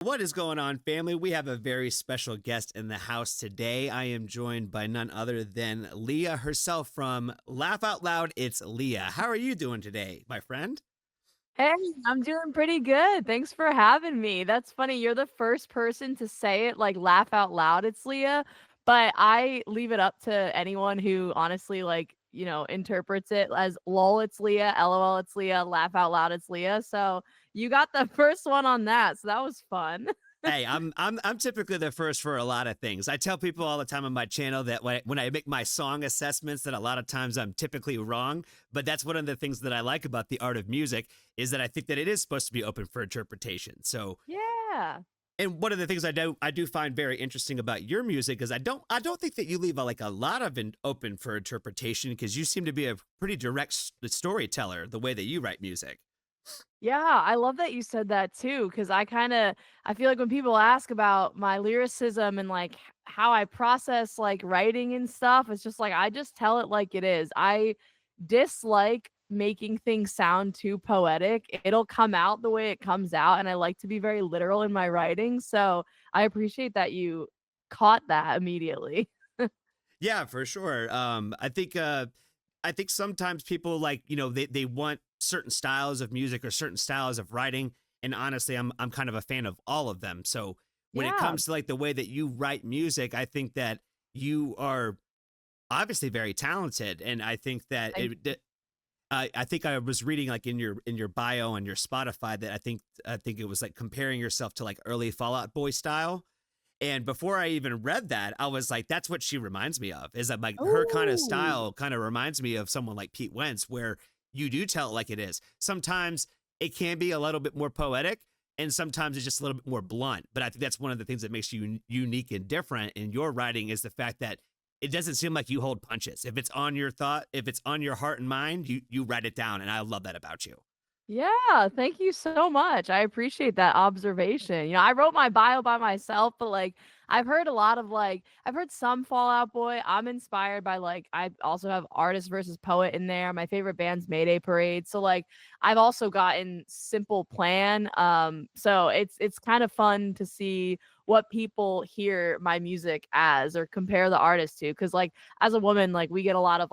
What is going on, family? We have a very special guest in the house today. I am joined by none other than Leah herself from Laugh Out Loud. It's Leah. How are you doing today, my friend? Hey, I'm doing pretty good. Thanks for having me. That's funny. You're the first person to say it like laugh out loud. It's Leah, but I leave it up to anyone who honestly interprets it as lol, it's Leah, lol, it's Leah, laugh out loud, it's Leah. So you got the first one on that. So that was fun. Hey, I'm typically the first for a lot of things. I tell people all the time on my channel that when I make my song assessments, that a lot of times I'm typically wrong. But that's one of the things that I like about the art of music is that I think that it is supposed to be open for interpretation. So Yeah. and one of the things I do find very interesting about your music is I don't think that you leave like a lot of open for interpretation because you seem to be a pretty direct storyteller the way that you write music. Yeah, I love that you said that too, because I feel like when people ask about my lyricism and how I process like writing and stuff, it's just like I just tell it like it is. I dislike making things sound too poetic. It'll come out the way it comes out, and I like to be very literal in my writing. So I appreciate that you caught that immediately. Yeah, for sure. I think sometimes people like they want certain styles of music or certain styles of writing, and honestly, I'm kind of a fan of all of them. So when it Yeah. comes to like the way that you write music, I think that you are obviously very talented, and I think that Thank you. I think I was reading like in your bio on your Spotify that I think it was like comparing yourself to like early Fallout Boy style. And before I even read that, I was like, that's what she reminds me of. Is that like her kind of Ooh. style kind of reminds me of someone like Pete Wentz, where you do tell it like it is. Sometimes it can be a little bit more poetic, and sometimes it's just a little bit more blunt. But I think that's one of the things that makes you unique and different in your writing is the fact that it doesn't seem like you hold punches. If it's on your thought, if it's on your heart and mind, you write it down, and I love that about you. Yeah, thank you so much. I appreciate that observation. I wrote my bio by myself, but I've heard some Fallout Boy. I'm inspired by I also have Artist versus Poet in there. My favorite band's Mayday Parade. So I've also gotten Simple Plan. So it's kind of fun to see what people hear my music as or compare the artist to. Cause as a woman, we get a lot of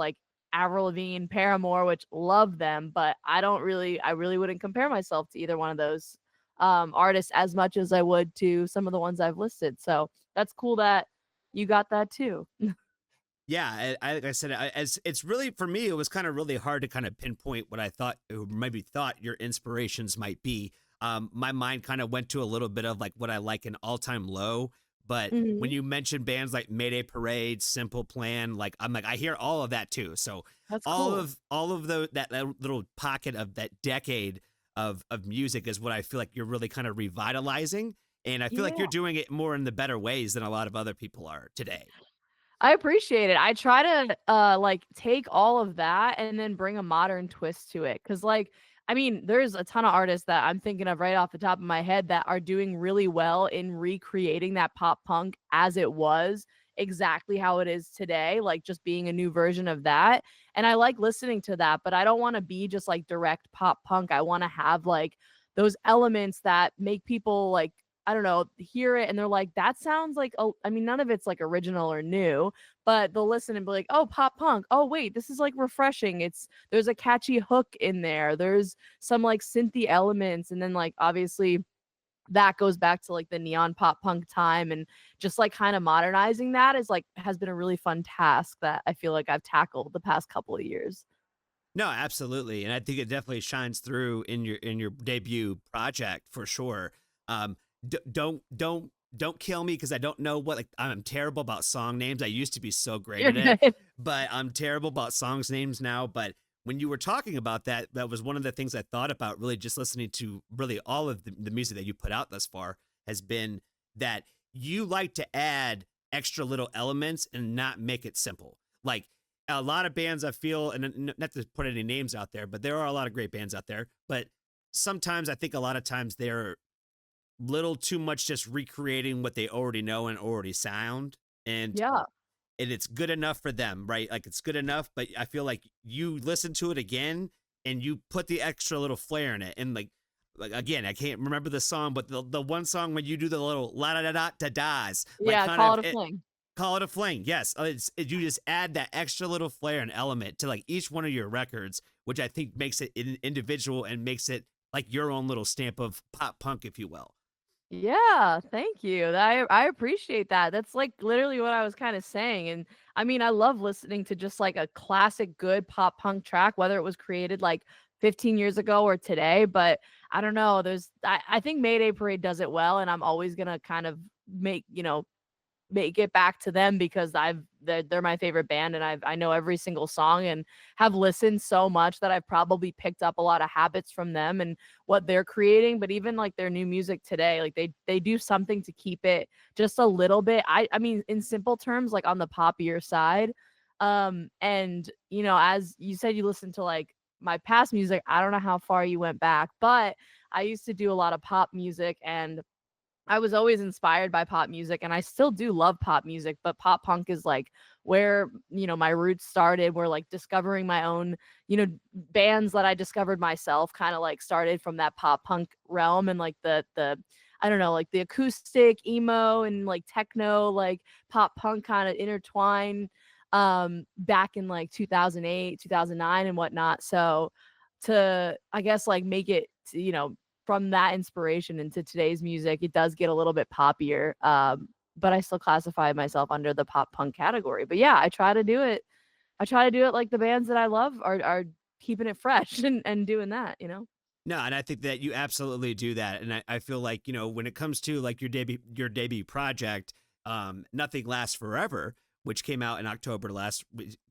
Avril Lavigne, Paramore, which love them, but I really wouldn't compare myself to either one of those artists as much as I would to some of the ones I've listed. So that's cool that you got that too. Yeah, like I said, as it's really for me, it was kind of really hard to kind of pinpoint what I thought or maybe thought your inspirations might be. My mind kind of went to a little bit of like what I like in all time low, but when Mhm. you mentioned bands like Mayday Parade, Simple Plan, like I'm like I hear all of that too. So That's all cool. of all of that little pocket of that decade of music is what I feel like you're really kind of revitalizing, and I feel like you're Yeah. doing it more in the better ways than a lot of other people are today. I appreciate it. I try to take all of that and then bring a modern twist to it cuz I mean, there's a ton of artists that I'm thinking of right off the top of my head that are doing really well in recreating that pop punk as it was exactly how it is today, like just being a new version of that. And I like listening to that, but I don't want to be just like direct pop punk. I want to have those elements that make people I don't know, hear it and they're like, that sounds like, oh, I mean, none of it's like original or new, but they'll listen and be like, oh, pop punk. Oh, wait, this is like refreshing. There's a catchy hook in there. There's some like synthy elements. And then obviously that goes back to like the neon pop punk time and just like kind of modernizing that is has been a really fun task that I feel like I've tackled the past couple of years. No, absolutely, and I think it definitely shines through in your debut project for sure. Don't kill me because I don't know what like I'm terrible about song names. I used to be so great You're at it, good. but I'm terrible about songs names now. But when you were talking about that, that was one of the things I thought about really just listening to really all of the music that you put out thus far has been that you like to add extra little elements and not make it simple. Like a lot of bands I feel, and not to put any names out there, but there are a lot of great bands out there. But sometimes I think a lot of times they're little too much just recreating what they already know and already sound. And Yeah. and it's good enough for them, right? Like it's good enough, but I feel like you listen to it again and you put the extra little flair in it. And like like again, I can't remember the song, but the one song when you do the little la da da da da da's, like Yeah, kind call of it a it, fling. call it a fling. Yes, you just add that extra little flair and element to like each one of your records, which I think makes it individual and makes it like your own little stamp of pop punk, if you will. Yeah, thank you. I appreciate that. That's like literally what I was kind of saying. And I mean, I love listening to just like a classic good pop punk track, whether it was created like 15 years ago or today. But I don't know. I think Mayday Parade does it well, and I'm always gonna kind of make, make it back to them because they're my favorite band, and I know every single song and have listened so much that I've probably picked up a lot of habits from them and what they're creating. But even like their new music today, like they do something to keep it just a little bit, I mean, in simple terms, like on the poppier side. And as you said, you listen to like my past music. I don't know how far you went back, but I used to do a lot of pop music, and I was always inspired by pop music, and I still do love pop music, but pop punk is like where, my roots started. Where like discovering my own, bands that I discovered myself kind of like started from that pop punk realm, and like the I don't know, like the acoustic emo and like techno, like pop punk kind of intertwine back in like 2008, 2009 and whatnot. So to, I guess, like make it, from that inspiration into today's music, it does get a little bit poppier. But I still classify myself under the pop punk category. But yeah, I try to do it. I try to do it like the bands that I love are keeping it fresh and doing that. No, and I think that you absolutely do that. And I feel like, when it comes to like your debut project, Nothing Lasts Forever, which came out in October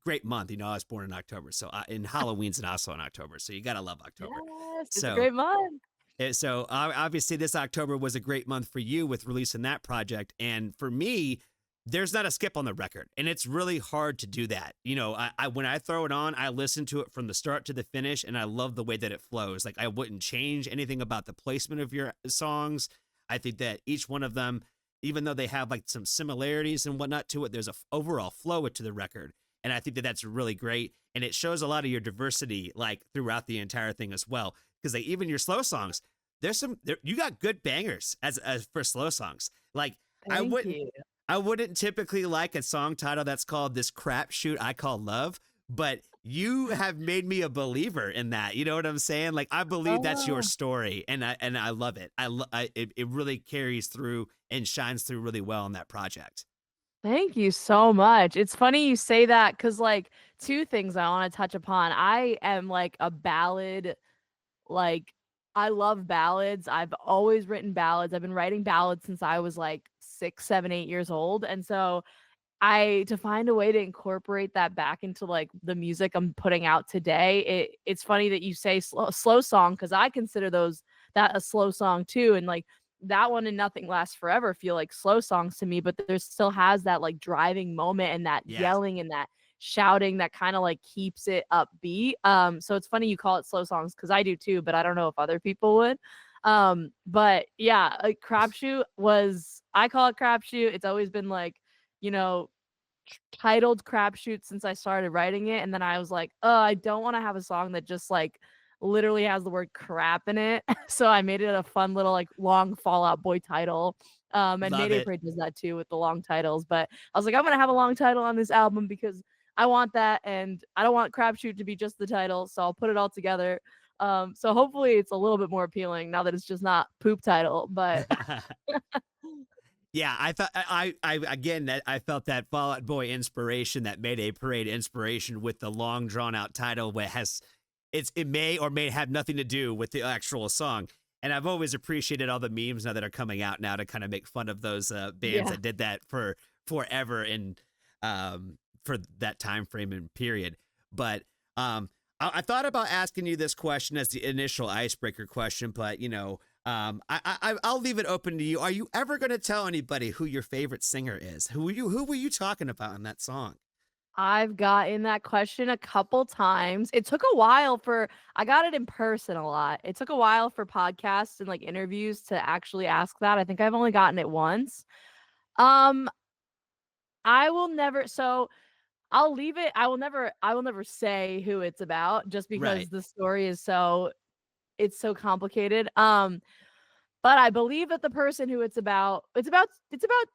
great month. I was born in October. So and Halloween's also in October. So you got to love October. Yes, it's a So great month. obviously this October was a great month for you with releasing that project, and for me, there's not a skip on the record, and it's really hard to do that. I when I throw it on, I listen to it from the start to the finish, and I love the way that it flows. Like I wouldn't change anything about the placement of your songs. I think that each one of them, even though they have like some similarities and whatnot to it, there's a overall flow to the record, and I think that that's really great, and it shows a lot of your diversity like throughout the entire thing as well. Because like even your slow songs, you got good bangers as for slow songs. Like I Thank wouldn't you. I wouldn't typically like a song title that's called This Crap Shoot I Call Love, but you have made me a believer in that. You know what I'm saying? Like I believe that's your Oh, story, and I love it. It really carries through and shines through really well in that project. thank you so much. It's funny you say that because like two things I want to touch upon. I am like a ballad. Like, I love ballads. I've always written ballads. I've been writing ballads since I was like 6, 7, 8 years old. And so to find a way to incorporate that back into like the music I'm putting out today, it's funny that you say slow song because I consider that a slow song too. And like that one and Nothing Lasts Forever feel like slow songs to me, but there still has that like driving moment and that Yeah. yelling and that shouting that kind of like keeps it upbeat. So it's funny you call it slow songs because I do too, but I don't know if other people would. But yeah, like Crapshoot was, I call it Crapshoot. It's always been like, you know, titled Crapshoot since I started writing it, and then I was like, "Oh, I don't wanna have a song that just, like, literally has the word crap in it." So I made it a fun little, like, long Fall Out Boy title, and Love Mayday it. Parade does that too with the long titles, but I was like, "I'm gonna have a long title on this album because I want that, and I don't want Crapshoot to be just the title, so I'll put it all together." So hopefully it's a little bit more appealing now that it's just not poop title, but Yeah, I thought I again that I felt that Fall Out Boy inspiration, that Mayday Parade inspiration with the long drawn out title where it may or may have nothing to do with the actual song. And I've always appreciated all the memes now that are coming out now to kind of make fun of those bands yeah. that did that for forever and for that time frame and period. But I thought about asking you this question as the initial icebreaker question, but I'll leave it open to you. Are you ever going to tell anybody who your favorite singer is? Who were you talking about in that song? I've gotten that question a couple times. It took a while for I got it in person a lot. It took a while for podcasts and like interviews to actually ask that. I think I've only gotten it once. Um, I will never so I'll leave it. I will never say who it's about just Right. because the story is so it's so complicated. But I believe that the person who it's about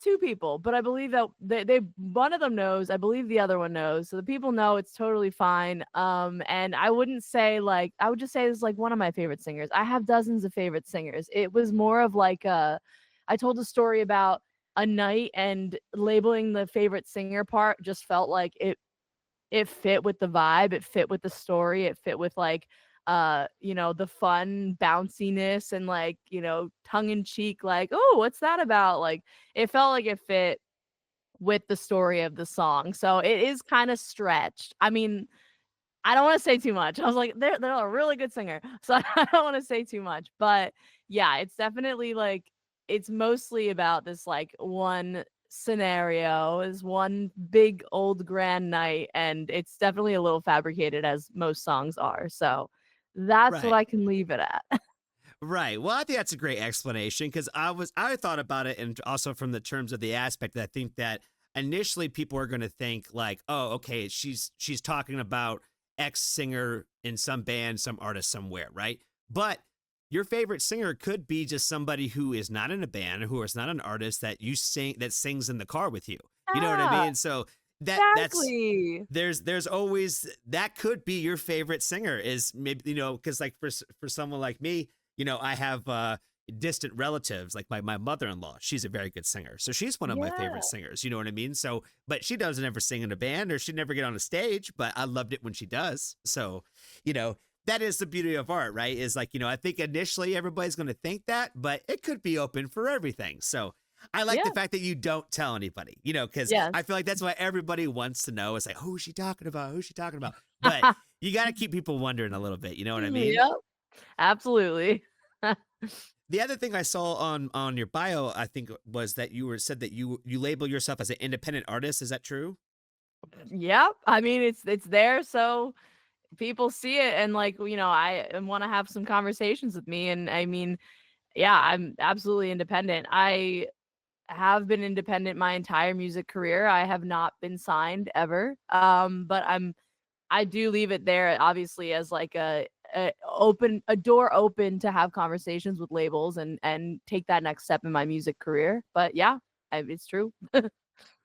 two people, but I believe that they one of them knows, I believe the other one knows. So the people know it's totally fine. And I wouldn't say like I would just say it's like one of my favorite singers. I have dozens of favorite singers. It was more of like I told a story about a night and labeling the favorite singer part just felt like it fit with the vibe, it fit with the story, it fit with like the fun bounciness and like, tongue in cheek like, "Oh, what's that about?" Like it felt like it fit with the story of the song. So it is kind of stretched. I mean, I don't want to say too much. I was like, they're a really good singer. So I don't want to say too much. But yeah, it's definitely like it's mostly about this like one scenario is one big old grand night and it's definitely a little fabricated as most songs are. So that's what Right. I can leave it at. Right. Well, I think that's a great explanation because I thought about it and also from the terms of the aspect that I think that initially people are going to think like, oh, okay, she's talking about X singer in some band, some artist somewhere, right? But your favorite singer could be just somebody who is not in a band, who is not an artist that sings in the car with you. You know what I Yeah, mean? So that's exactly. there's always that could be your favorite singer is maybe because like for someone like me, I have distant relatives like my mother-in-law. She's a very good singer, so she's one of my favorite Yeah. singers. You know what I mean? So, but she doesn't ever sing in a band or she'd never get on a stage. But I loved it when she does. So, you know. That is the beauty of art, right? Is like, I think initially everybody's going to think that, but it could be open for everything. So I like the Yeah. fact that you don't tell anybody, because Yes. I feel like that's what everybody wants to know. Is like, who's she talking about? Who's she talking about? But you got to keep people wondering a little bit. You know what I mean? Yep. Absolutely. The other thing I saw on your bio, I think, was that said that you label yourself as an independent artist. Is that true? Yep. I mean, it's there, so people see it and like, I want to have some conversations with me. And I mean, yeah, I'm absolutely independent. I have been independent my entire music career. I have not been signed ever. But I do leave it there obviously as like a door open to have conversations with labels and take that next step in my music career. But yeah, it's true.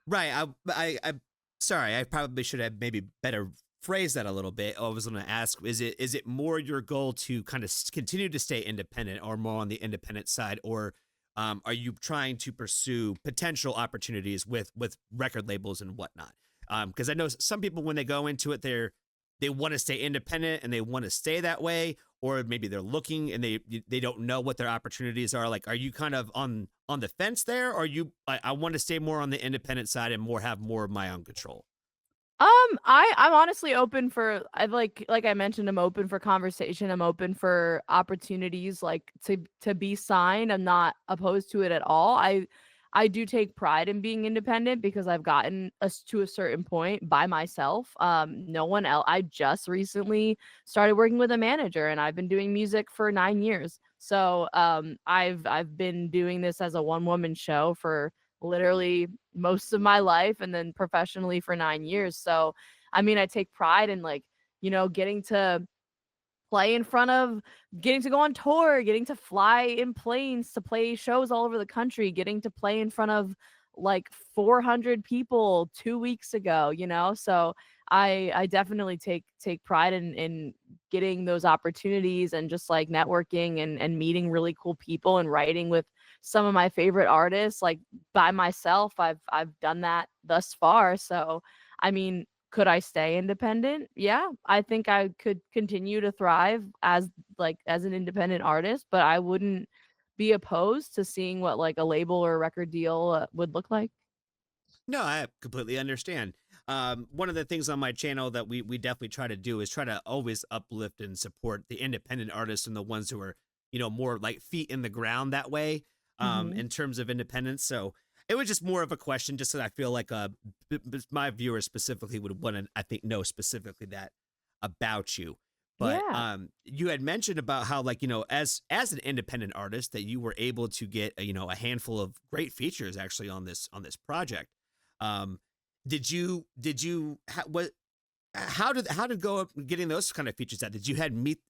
Right. I sorry. I probably should have maybe better phrased that a little bit. I was going to ask: is it more your goal to kind of continue to stay independent, or more on the independent side, or are you trying to pursue potential opportunities with record labels and whatnot? Because I know some people when they go into it, they want to stay independent and they want to stay that way, or maybe they're looking and they don't know what their opportunities are. Like, are you kind of on the fence there, or I want to stay more on the independent side and have more of my own control? I'm honestly open for I like I mentioned, I'm open for conversation. I'm open for opportunities like to be signed. I'm not opposed to it at all. I do take pride in being independent because I've gotten us to a certain point by myself. No one else. I just recently started working with a manager and I've been doing music for 9 years. So, I've been doing this as a one woman show for literally most of my life and then professionally for 9 years. So, I mean, I take pride in like, getting to play in front of getting to go on tour, getting to fly in planes to play shows all over the country, getting to play in front of like 400 people 2 weeks ago, So I definitely take pride in getting those opportunities and just like networking and meeting really cool people and writing with some of my favorite artists like by myself. I've done that thus far. So, I mean, could I stay independent? Yeah, I think I could continue to thrive as an independent artist, but I wouldn't be opposed to seeing what like a label or a record deal would look like. No, I completely understand. One of the things on my channel that we definitely try to do is try to always uplift and support the independent artists and the ones who are, more like feet in the ground that way, Mhm. in terms of independence. So it was just more of a question, just that I feel like my viewers specifically would want to, I think, know specifically that about you. But Yeah. you had mentioned about how, like, as an independent artist, that you were able to get a handful of great features actually on this project. um, did you what how did go up getting those kind of features out? Did you had meet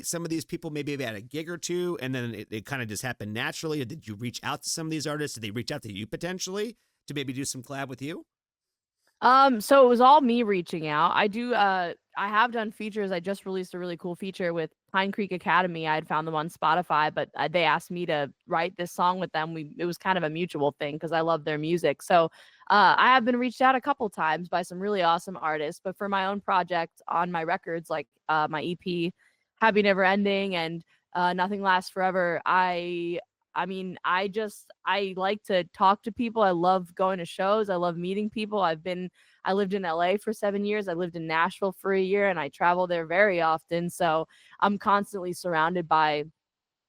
some of these people maybe at a gig or two, and then it kind of just happened naturally, or did you reach out to some of these artists? Did they reach out to you potentially to maybe do some collab with you? So it was all me reaching out. I have done features. I just released a really cool feature with Pine Creek Academy. I had found them on Spotify, but they asked me to write this song with them. It was kind of a mutual thing because I love their music. So I have been reached out a couple times by some really awesome artists, but for my own project on my records, like my EP, Happy Never Ending and Nothing Lasts Forever, I like to talk to people. I love going to shows. I love meeting people. I lived in LA for 7 years. I lived in Nashville for a year and I travel there very often. So I'm constantly surrounded by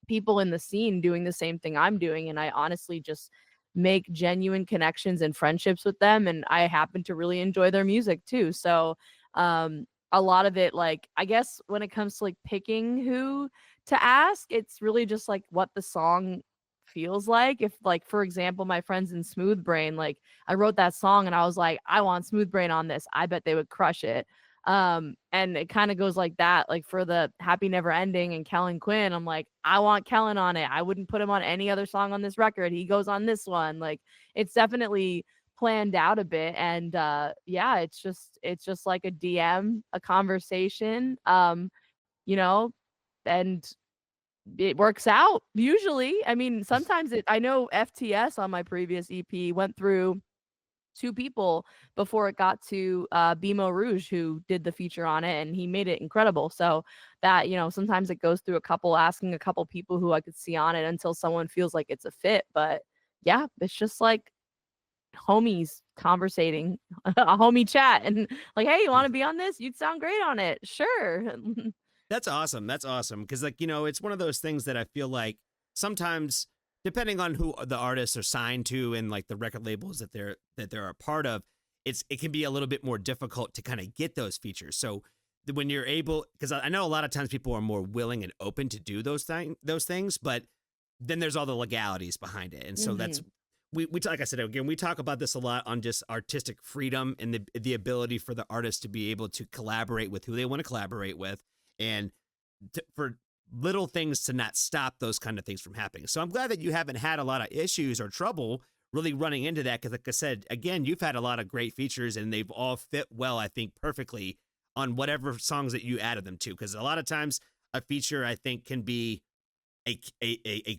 people in the scene doing the same thing I'm doing. And I honestly just make genuine connections and friendships with them. And I happen to really enjoy their music too. So a lot of it, like, I guess when it comes to like picking who to ask, it's really just like what the song feels like. If, like, for example, my friends in Smooth Brain, like, I wrote that song and I was like, I want Smooth Brain on this. I bet they would crush it. And it kind of goes like that. Like for the Happy Never Ending and Kellen Quinn, I'm like, I want Kellen on it. I wouldn't put him on any other song on this record. He goes on this one. Like, it's definitely planned out a bit. And yeah, it's just like a DM, a conversation. You know, and it works out usually. I mean, sometimes I know FTS on my previous EP went through two people before it got to Bimo Rouge, who did the feature on it, and he made it incredible. So that, sometimes it goes through a couple, asking a couple people who I could see on it until someone feels like it's a fit. But yeah, it's just like homies conversating, a homie chat, and like, hey, you want to be on this? You'd sound great on it. Sure. That's awesome. That's awesome. Because, like, it's one of those things that I feel like sometimes, depending on who the artists are signed to and like the record labels that they're a part of, it can be a little bit more difficult to kind of get those features. So when you're able, because I know a lot of times people are more willing and open to do those things, but then there's all the legalities behind it, and so Mhm. that's we like I said again, we talk about this a lot on just artistic freedom and the ability for the artist to be able to collaborate with who they want to collaborate with, and for little things to not stop those kind of things from happening. So I'm glad that you haven't had a lot of issues or trouble really running into that, because like I said, again, you've had a lot of great features and they've all fit well, I think, perfectly on whatever songs that you added them to. Because a lot of times a feature, I think, can be a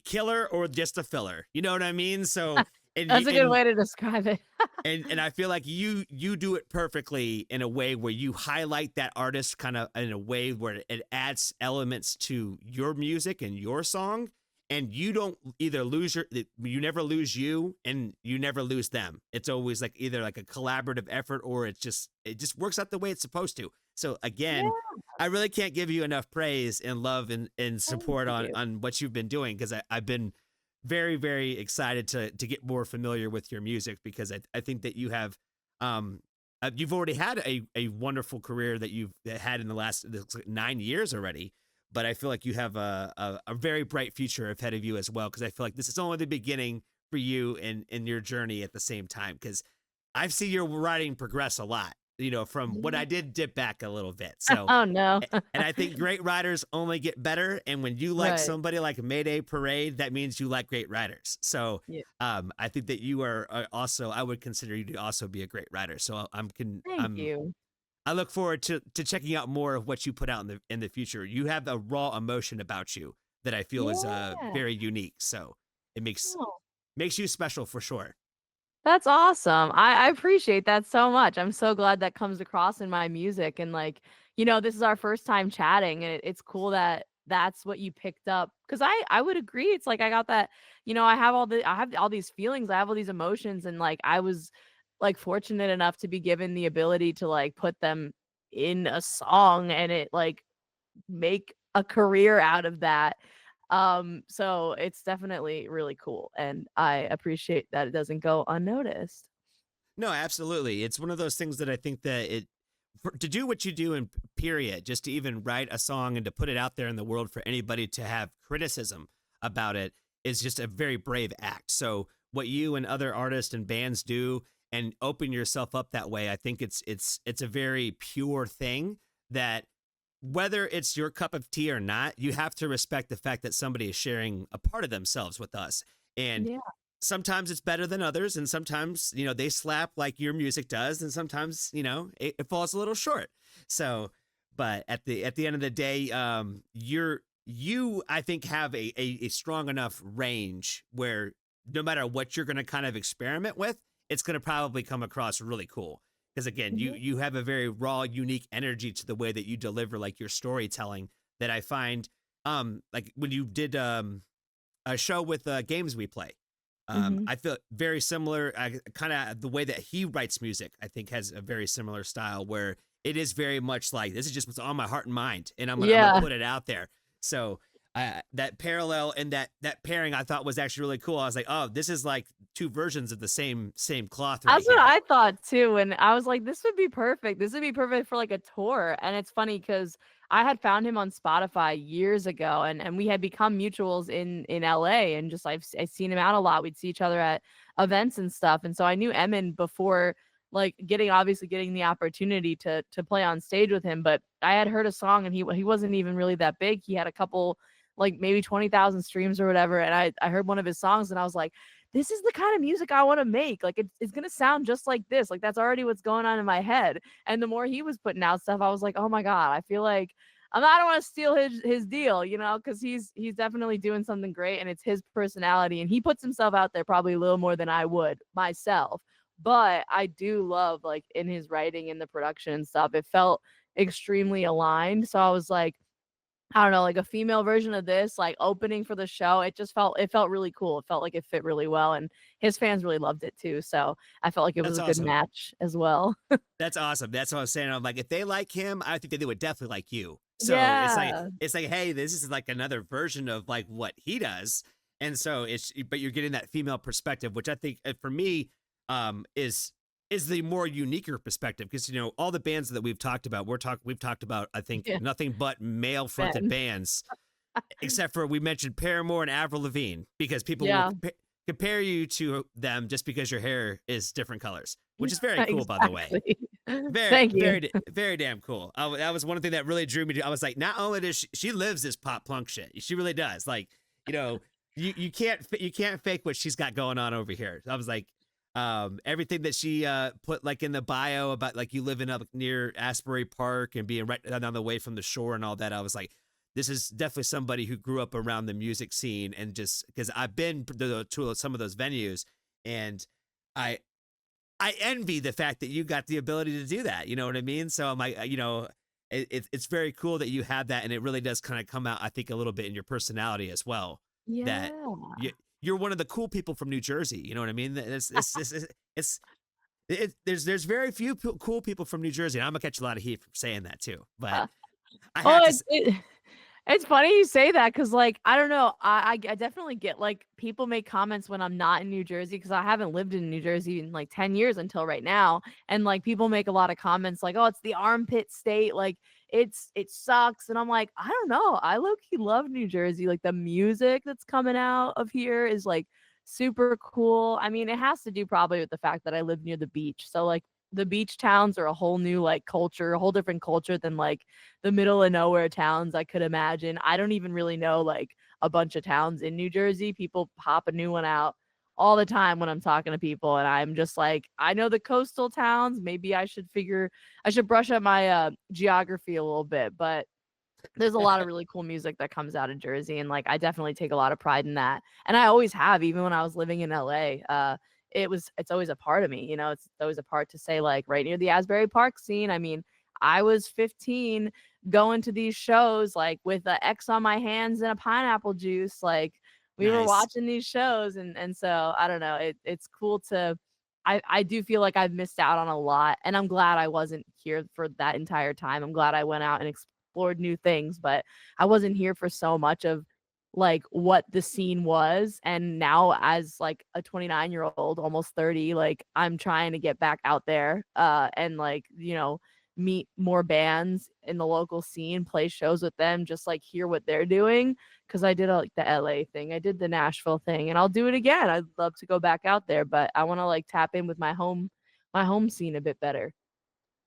killer or just a filler. You know what I mean? So and That's a good way to describe it. and I feel like you do it perfectly in a way where you highlight that artist kind of in a way where it adds elements to your music and your song, and you don't either you never lose you and you never lose them. It's always like either like a collaborative effort or it just works out the way it's supposed to. So Yeah, again, I really can't give you enough praise and love and thank support on you. what you've been doing, because I've been very, very excited to get more familiar with your music, because I think that you've already had a wonderful career that you've had in the last 9 years already, but I feel like you have a very bright future ahead of you as well, because I feel like this is only the beginning for you and in your journey at the same time, because I've seen your writing progress a lot, from what I did dip back a little bit. So Oh, no. and I think great writers only get better. And when you like Right. somebody like Mayday Parade, that means you like great writers. So Yeah. I think that you are also, I would consider you to also be a great writer. So Thank you. I look forward to checking out more of what you put out in the future. You have a raw emotion about you that I feel is Yeah. very unique. So it Oh, makes you special for sure. that's awesome. I appreciate that so much. I'm so glad that comes across in my music. And like, this is our first time chatting, and it's cool that that's what you picked up. Cause I would agree. It's like I got that, I have all these feelings, I have all these emotions, and like I was like fortunate enough to be given the ability to like put them in a song and it like make a career out of that. So it's definitely really cool, and I appreciate that it doesn't go unnoticed. No, absolutely. It's one of those things that I think that to do what you do in period, just to even write a song and to put it out there in the world for anybody to have criticism about it is just a very brave act. So what you and other artists and bands do, and open yourself up that way, I think it's a very pure thing that whether it's your cup of tea or not, you have to respect the fact that somebody is sharing a part of themselves with us. And Yeah. sometimes it's better than others, and sometimes, they slap like your music does, and sometimes, it falls a little short. So, but at the end of the day, you I think have a strong enough range where no matter what you're going to kind of experiment with, it's going to probably come across really cool. Because again, you Mhm. you have a very raw, unique energy to the way that you deliver like your storytelling that I find, like when you did a show with games we play. Mhm. I feel very similar. Kind of the way that he writes music, I think, has a very similar style where it is very much like this is just what's on my heart and mind, and I'm gonna Yeah. put it out there. So that parallel and that pairing I thought was actually really cool. I was like, oh, this is like two versions of the same cloth right That's what here. I thought too, and I was like, "This would be perfect. This would be perfect for, like, a tour," and it's funny because I had found him on Spotify years ago, and we had become mutuals in LA, and just I've seen him out a lot. We'd see each other at events and stuff, and so I knew Emin before, like, obviously getting the opportunity to play on stage with him, but I had heard a song, and he wasn't even really that big. He had a couple, like, maybe 20,000 streams or whatever, and I heard one of his songs, and I was like, this is the kind of music I want to make. Like it's gonna sound just like this. Like that's already what's going on in my head. And the more he was putting out stuff, I was like, oh my God, I feel like I don't want to steal his deal, because he's definitely doing something great and it's his personality. And he puts himself out there probably a little more than I would myself. But I do love like in his writing and the production and stuff, it felt extremely aligned. So I was like, I don't know, like a female version of this, like opening for the show. It felt really cool. It felt like it fit really well, and his fans really loved it too. So I felt like it was That's a good awesome. match as well. That's awesome. That's what I was saying. I'm like, if they like him, I think that they would definitely like you. So Yeah. it's like, hey, this is like another version of like what he does, and so but you're getting that female perspective, which I think for me, is the more uniquer perspective because all the bands that we've talked about I think Yeah. nothing but male fronted Ben. bands except for we mentioned Paramore and Avril Lavigne because people will Yeah. compare you to them just because your hair is different colors, which is very cool, by the way. Exactly. Very, Thank you. very, very damn cool. That was one thing that really drew me to. I was like, not only does she lives this pop punk shit, she really does. Like, you know, you can't fake what she's got going on over here. I was like, everything that she put like in the bio about like you living up near Asbury Park and being right down the way from the shore and all that. I was like, this is definitely somebody who grew up around the music scene and just because I've been to some of those venues and I I envy the fact that you got the ability to do that. You know what I mean? So I'm like, it's very cool that you have that, and it really does kind of come out, I think, a little bit in your personality as well. That Yeah. you you're one of the cool people from New Jersey. You know what I mean? There's very few cool people from New Jersey. And I'm gonna catch a lot of heat for saying that too, but I Oh, have to. it's funny you say that because, like, I don't know, I definitely get, like, people make comments when I'm not in New Jersey because I haven't lived in New Jersey in, like, 10 years until right now, and, like, people make a lot of comments like, "Oh, it's the armpit state," like, it sucks," and I'm like, "I don't know, I low-key love New Jersey," like, the music that's coming out of here is, like, super cool. I mean, it has to do probably with the fact that I live near the beach, so, like, the beach towns are a whole new, like, culture, a whole different culture than, like, the middle of nowhere towns I could imagine. I don't even really know like a bunch of towns in New Jersey. People pop a new one out all the time when I'm talking to people and I'm just like, I know the coastal towns. Maybe I should brush up my geography a little bit, but there's a lot of really cool music that comes out of Jersey and like I definitely take a lot of pride in that. And I always have even when I was living in LA. It's always a part of me, it's always a part to say like right near the Asbury Park scene. I mean, I was 15 going to these shows like with a X on my hands and a pineapple juice. Like we were Nice. watching these shows and so I don't know. It's cool to I do feel like I've missed out on a lot and I'm glad I wasn't here for that entire time. I'm glad I went out and explored new things, but I wasn't here for so much of like what the scene was. And now as like a 29-year-old, almost 30, like I'm trying to get back out there and like, meet more bands in the local scene, play shows with them, just like hear what they're doing. Cause I did like the LA thing, I did the Nashville thing, and I'll do it again. I'd love to go back out there, but I want to like tap in with my home my home scene a bit better.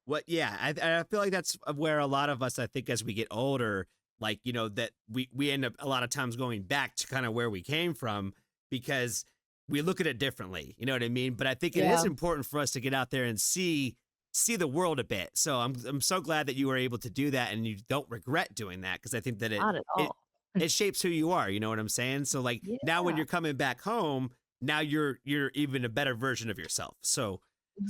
What? Yeah, I feel like that's where a lot of us, I think, as we get older, like that we end up a lot of times going back to kind of where we came from because we look at it differently. You know what I mean? But I think it is Yeah, important for us to get out there and see the world a bit. So I'm so glad that you were able to do that and you don't regret doing that because I think that not at it all. it shapes who you are. You know what I'm saying? So like now when Yeah, you're coming back home, now you're even a better version of yourself. So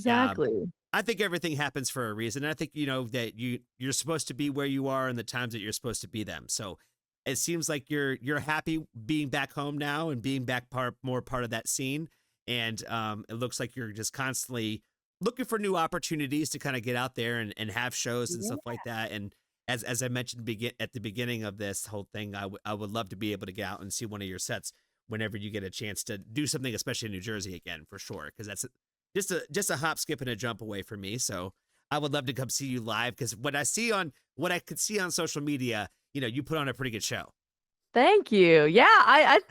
yeah, exactly. I think everything happens for a reason. I think that you're supposed to be where you are in the times that you're supposed to be them. So it seems like you're happy being back home now and being back more part of that scene. And it looks like you're just constantly looking for new opportunities to kind of get out there and have shows and Yeah. stuff like that. And as I mentioned at the beginning of this whole thing, I would love to be able to get out and see one of your sets whenever you get a chance to do something, especially in New Jersey again, for sure, because that's just a hop, skip, and a jump away from me. So I would love to come see you live because what I could see on social media, you put on a pretty good show. Thank you. Yeah,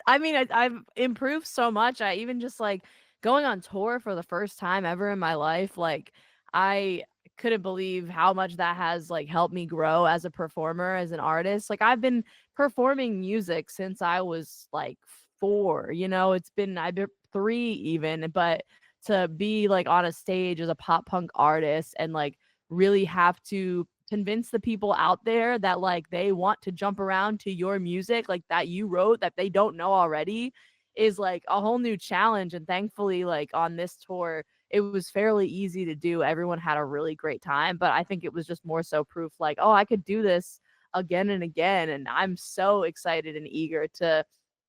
I mean, I've improved so much. I even just like going on tour for the first time ever in my life. Like, I couldn't believe how much that has like helped me grow as a performer, as an artist. Like, I've been performing music since I was like 4. It's been I've been 3 even, but to be like on a stage as a pop punk artist and like really have to convince the people out there that like they want to jump around to your music like that you wrote that they don't know already is like a whole new challenge. And thankfully, like on this tour, it was fairly easy to do. Everyone had a really great time, but I think it was just more so proof like, oh, I could do this again and again. And I'm so excited and eager to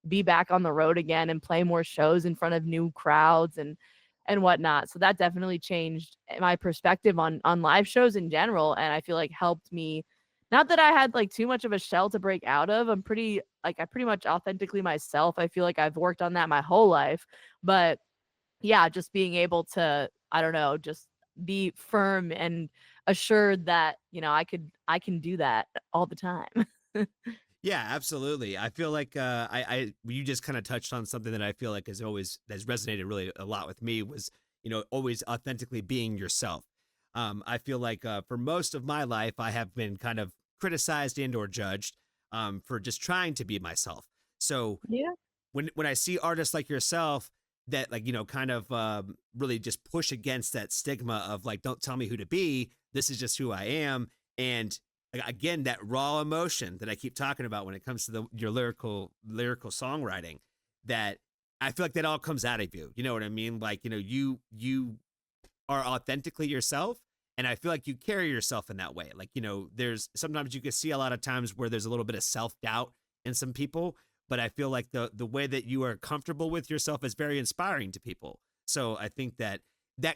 be back on the road again and play more shows in front of new crowds and whatnot. So that definitely changed my perspective on live shows in general, and I feel like helped me. Not that I had like too much of a shell to break out of. I pretty much authentically myself. I feel like I've worked on that my whole life, but yeah, just being able to, I don't know, just be firm and assured that, I can do that all the time. Yeah, absolutely. I feel like I you just kind of touched on something that I feel like has resonated really a lot with me was always authentically being yourself. I feel like for most of my life I have been kind of criticized and or judged for just trying to be myself. So Yeah. when I see artists like yourself that like kind of really just push against that stigma of like don't tell me who to be, this is just who I am, and again that raw emotion that I keep talking about when it comes to your lyrical songwriting, that I feel like that all comes out of you. You know what I mean? Like you are authentically yourself, and I feel like you carry yourself in that way. Like there's sometimes you can see a lot of times where there's a little bit of self doubt in some people, but I feel like the way that you are comfortable with yourself is very inspiring to people. So I think that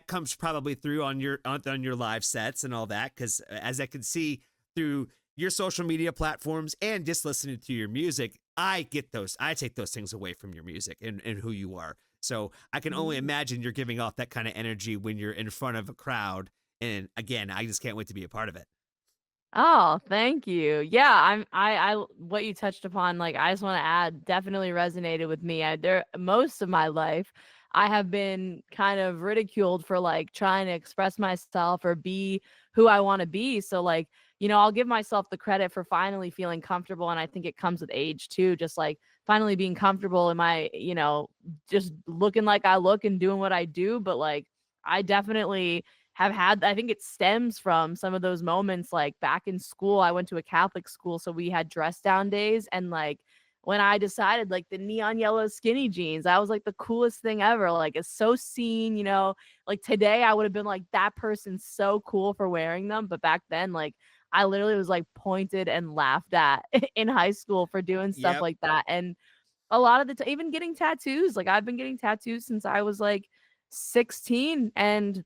comes probably through on your live sets and all that, because as I can see through your social media platforms and just listening to your music, I take those things away from your music and who you are. So I can only imagine you're giving off that kind of energy when you're in front of a crowd. And again, I just can't wait to be a part of it. Oh, thank you. Yeah, what you touched upon, like I just want to add, definitely resonated with me. There most of my life, I have been kind of ridiculed for like trying to express myself or be who I want to be. So like, I'll give myself the credit for finally feeling comfortable, and I think it comes with age too, just like finally being comfortable in my, just looking like I look and doing what I do, but like I definitely have had, I think it stems from some of those moments like back in school. I went to a Catholic school, so we had dress down days, and like when I decided like the neon yellow skinny jeans, I was like the coolest thing ever. Like it's so seen. Like today I would have been like that person's so cool for wearing them, but back then like I literally was like pointed and laughed at in high school for doing stuff Yep. like that. And a lot of the time, even getting tattoos, like I've been getting tattoos since I was like 16, and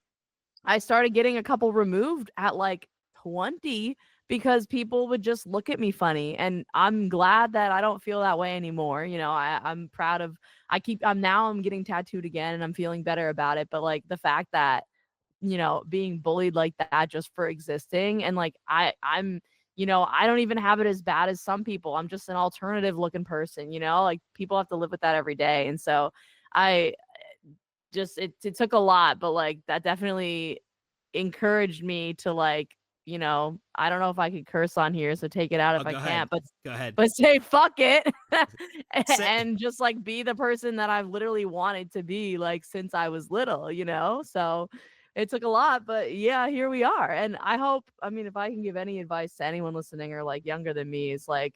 I started getting a couple removed at like 20 because people would just look at me funny. And I'm glad that I don't feel that way anymore. I'm proud of, I'm getting tattooed again and I'm feeling better about it. But like the fact that, being bullied like that just for existing, and like I don't even have it as bad as some people. I'm just an alternative looking person. Like people have to live with that every day. And so I just it took a lot, but like that definitely encouraged me to like, I don't know if I could curse on here, so take it out Oh, if I go ahead. can't, but Go ahead. say fuck it Say, and just like be the person that I've literally wanted to be like since I was little. So it took a lot, but yeah, here we are. And I hope, I mean, if I can give any advice to anyone listening or like younger than me, is like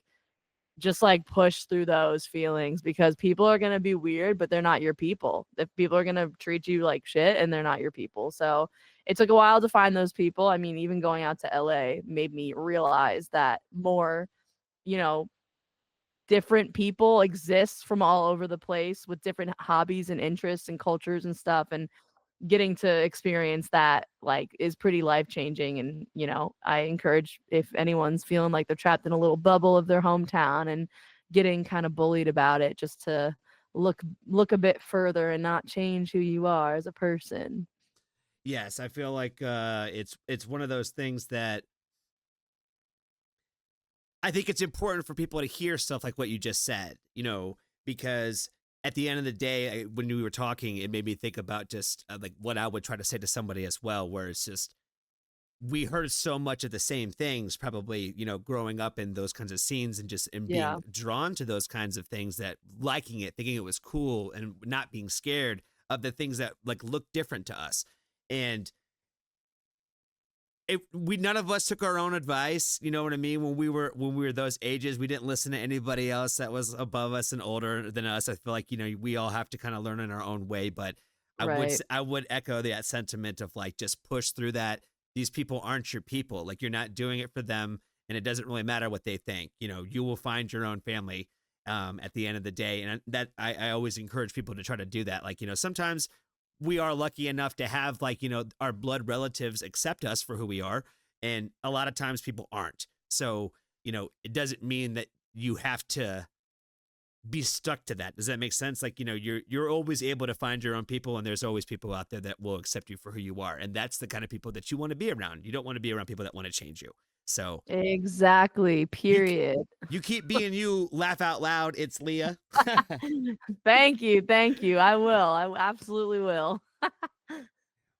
just like push through those feelings because people are going to be weird, but they're not your people. If people are going to treat you like shit and they're not your people. So it took a while to find those people. I mean, even going out to LA made me realize that more, you know, different people exist from all over the place with different hobbies and interests and cultures and stuff. And getting to experience that like is pretty life changing. And I encourage, if anyone's feeling like they're trapped in a little bubble of their hometown and getting kind of bullied about it, just to look a bit further and not change who you are as a person. yes, I feel like it's one of those things that I think it's important for people to hear stuff like what you just said, because at the end of the day, when we were talking, it made me think about just like what I would try to say to somebody as well, where it's just we heard so much of the same things, probably, growing up in those kinds of scenes and just and Yeah. being drawn to those kinds of things, that liking it, thinking it was cool, and not being scared of the things that like look different to us. And we none of us took our own advice, you know what I mean? When we were those ages, we didn't listen to anybody else that was above us and older than us. I feel like, we all have to kind of learn in our own way, but Right. I would echo that sentiment of like just push through that. These people aren't your people. Like, you're not doing it for them, and it doesn't really matter what they think. You will find your own family at the end of the day. And that I always encourage people to try to do that. Like, sometimes we are lucky enough to have, like, our blood relatives accept us for who we are, and a lot of times people aren't. So, it doesn't mean that you have to be stuck to that. Does that make sense? Like, you're always able to find your own people, and there's always people out there that will accept you for who you are, and that's the kind of people that you want to be around. You don't want to be around people that want to change you. So Exactly. you Period. you keep being you. Laugh out loud. It's Leah. Thank you. Thank you. I will. I absolutely will.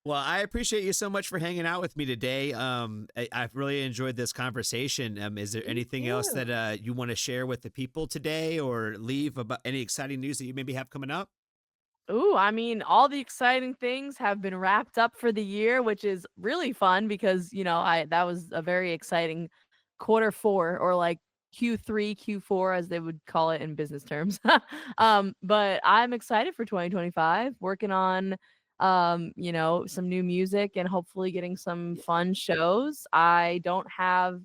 Well, I appreciate you so much for hanging out with me today. I've really enjoyed this conversation. Is there Me anything else too. that you want to share with the people today, or leave about any exciting news that you maybe have coming up? Ooh, I mean, all the exciting things have been wrapped up for the year, which is really fun because, I that was a very exciting quarter four, or like Q3, Q4 as they would call it in business terms. But I'm excited for 2025, working on some new music and hopefully getting some fun shows. I don't have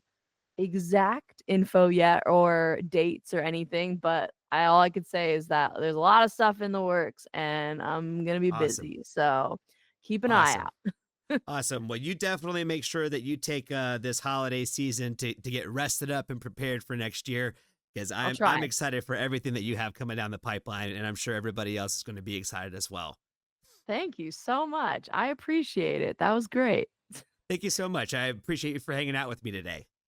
exact info yet or dates or anything, but all I could say is that there's a lot of stuff in the works and I'm gonna be Awesome. busy. So keep an eye Awesome. out. Awesome. Well, you definitely make sure that you take this holiday season to get rested up and prepared for next year, because I'll I'm try. excited for everything that you have coming down the pipeline, and I'm sure everybody else is going to be excited as well. Thank you so much. I appreciate it. That was great. Thank you so much. I appreciate you for hanging out with me today.